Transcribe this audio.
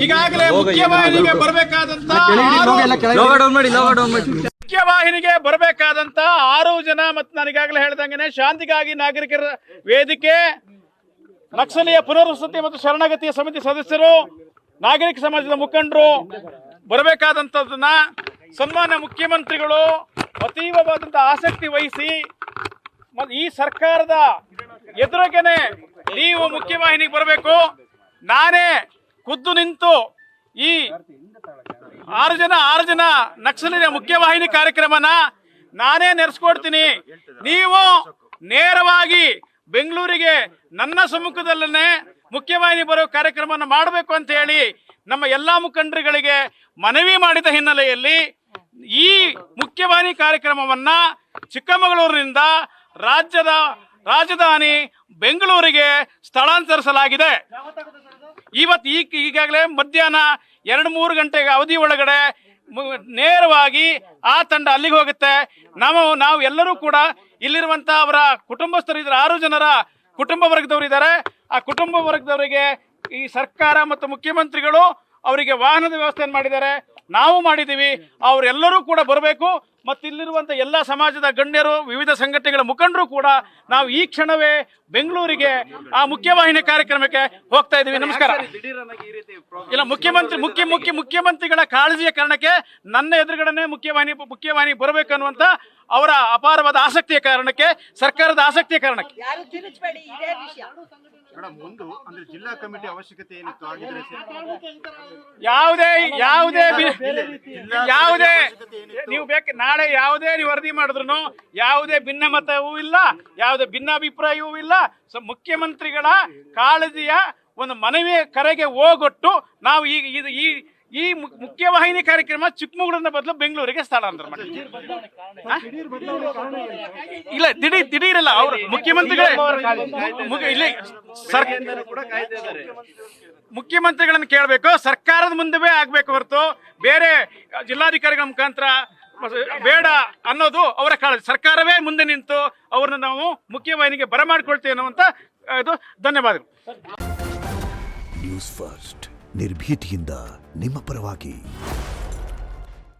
ಈಗಾಗಲೇ ಮುಖ್ಯವಾಹಿನಿಗೆ ಬರಬೇಕಾದಂತ 6 ಜನ ಮತ್ತು ನಾನೀಗಾಗಲೇ ಹೇಳ್ದಂಗೆ ಶಾಂತಿಗಾಗಿ ನಾಗರಿಕರ ವೇದಿಕೆ, ನಕ್ಸಲೀಯ ಪುನರ್ವಸತಿ ಮತ್ತು ಶರಣಾಗತಿಯ ಸಮಿತಿ ಸದಸ್ಯರು, ನಾಗರಿಕ ಸಮಾಜದ ಮುಖಂಡರು ಬರಬೇಕಾದಂಥದ್ದನ್ನ ಸನ್ಮಾನ್ಯ ಮುಖ್ಯಮಂತ್ರಿಗಳು ಅತೀವವಾದಂಥ ಆಸಕ್ತಿ ವಹಿಸಿ ಈ ಸರ್ಕಾರದ ಎದುರಿಗೆನೆ ನೀವು ಮುಖ್ಯವಾಹಿನಿಗೆ ಬರಬೇಕು. ನಾನೇ ಖುದ್ದು ನಿಂತು ಈ 6 ಜನ ನಕ್ಸಲೀಯ ಮುಖ್ಯವಾಹಿನಿ ಕಾರ್ಯಕ್ರಮನ ನಾನೇ ನಡೆಸ್ಕೊಡ್ತೀನಿ. ನೀವು ನೇರವಾಗಿ ಬೆಂಗಳೂರಿಗೆ ನನ್ನ ಸಮ್ಮುಖದಲ್ಲೇ ಮುಖ್ಯವಾಹಿನಿ ಬರೋ ಕಾರ್ಯಕ್ರಮವನ್ನು ಮಾಡಬೇಕು ಅಂತ ಹೇಳಿ ನಮ್ಮ ಎಲ್ಲ ಮುಖಂಡರುಗಳಿಗೆ ಮನವಿ ಮಾಡಿದ ಹಿನ್ನೆಲೆಯಲ್ಲಿ ಈ ಮುಖ್ಯವಾಹಿನಿ ಕಾರ್ಯಕ್ರಮವನ್ನ ಚಿಕ್ಕಮಗಳೂರಿನಿಂದ ರಾಜ್ಯದ ರಾಜಧಾನಿ ಬೆಂಗಳೂರಿಗೆ ಸ್ಥಳಾಂತರಿಸಲಾಗಿದೆ. ಈಗಾಗಲೇ ಮಧ್ಯಾಹ್ನ 2-3 ಗಂಟೆಗೆ ಅವಧಿ ಒಳಗಡೆ ನೇರವಾಗಿ ಆ ತಂಡ ಅಲ್ಲಿಗೆ ಹೋಗುತ್ತೆ. ನಾವು ಎಲ್ಲರೂ ಕೂಡ ಇಲ್ಲಿರುವಂತಹ ಅವರ ಕುಟುಂಬಸ್ಥರು ಇದ್ದಾರೆ, 6 ಜನರ ಕುಟುಂಬ ವರ್ಗದವರು ಇದ್ದಾರೆ. ಆ ಕುಟುಂಬ ವರ್ಗದವರಿಗೆ ಈ ಸರ್ಕಾರ ಮತ್ತು ಮುಖ್ಯಮಂತ್ರಿಗಳು ಅವರಿಗೆ ವಾಹನದ ವ್ಯವಸ್ಥೆಯನ್ನು ಮಾಡಿದ್ದಾರೆ, ನಾವು ಮಾಡಿದ್ದೀವಿ. ಅವರೆಲ್ಲರೂ ಕೂಡ ಬರಬೇಕು. ಮತ್ತು ಇಲ್ಲಿರುವಂಥ ಎಲ್ಲ ಸಮಾಜದ ಗಣ್ಯರು, ವಿವಿಧ ಸಂಘಟನೆಗಳ ಮುಖಂಡರು ಕೂಡ ನಾವು ಈ ಕ್ಷಣವೇ ಬೆಂಗಳೂರಿಗೆ ಆ ಮುಖ್ಯವಾಹಿನಿ ಕಾರ್ಯಕ್ರಮಕ್ಕೆ ಹೋಗ್ತಾ ಇದ್ದೀವಿ. ನಮಸ್ಕಾರ. ಇಲ್ಲ, ಮುಖ್ಯಮಂತ್ರಿಗಳ ಕಾಳಜಿಯ ಕಾರಣಕ್ಕೆ ನನ್ನ ಎದುರುಗಡೆ ಮುಖ್ಯವಾಹಿನಿ ಬರಬೇಕು ಅನ್ನುವಂಥ ಅವರ ಅಪಾರವಾದ ಆಸಕ್ತಿಯ ಕಾರಣಕ್ಕೆ, ಸರ್ಕಾರದ ಆಸಕ್ತಿಯ ಕಾರಣಕ್ಕೆ ಜಿಲ್ಲಾ ಕಮಿಟಿ ಅವಶ್ಯಕತೆ ಏನಿತ್ತು? ಯಾವುದೇ ನೀವು ನಾಳೆ ಯಾವುದೇ ನೀವು ವರದಿ ಮಾಡಿದ್ರು ಯಾವುದೇ ಭಿನ್ನಮತವೂ ಇಲ್ಲ, ಯಾವುದೇ ಭಿನ್ನಾಭಿಪ್ರಾಯವೂ ಇಲ್ಲ. ಮುಖ್ಯಮಂತ್ರಿಗಳ ಕಾಳಜಿಯ ಒಂದು ಮನವಿಯ ಕರೆಗೆ ಹೋಗೊಟ್ಟು ನಾವು ಈ ಮುಖ್ಯವಾಹಿನಿ ಕಾರ್ಯಕ್ರಮ ಚಿಕ್ಕಮಗಳೂರಿನ ಬದಲು ಬೆಂಗಳೂರಿಗೆ ಸ್ಥಳಾಂತರ ಮಾಡಿ. ಇಲ್ಲ, ದಿಢೀರಲ್ಲ. ಅವರು ಮುಖ್ಯಮಂತ್ರಿಗಳೇ ಮುಖ್ಯಮಂತ್ರಿಗಳನ್ನು ಕೇಳಬೇಕು, ಸರ್ಕಾರದ ಮುಂದೆ ಆಗ್ಬೇಕು ಹೊರತು ಬೇರೆ ಜಿಲ್ಲಾಧಿಕಾರಿಗಳ ಮುಖಾಂತರ ಬೇಡ ಅನ್ನೋದು ಅವರ ಕಾಳಜಿ. ಸರ್ಕಾರವೇ ಮುಂದೆ ನಿಂತು ಅವ್ರನ್ನ ನಾವು ಮುಖ್ಯವಾಹಿನಿಗೆ ಬರಮಾಡ್ಕೊಳ್ತೇವೆ ಅನ್ನುವಂತ ಇದು. ಧನ್ಯವಾದಗಳು. ನ್ಯೂಸ್ ಫಸ್ಟ್, ನಿರ್ಭೀತಿಯಿಂದ ನಿಮ್ಮ ಪರವಾಗಿ.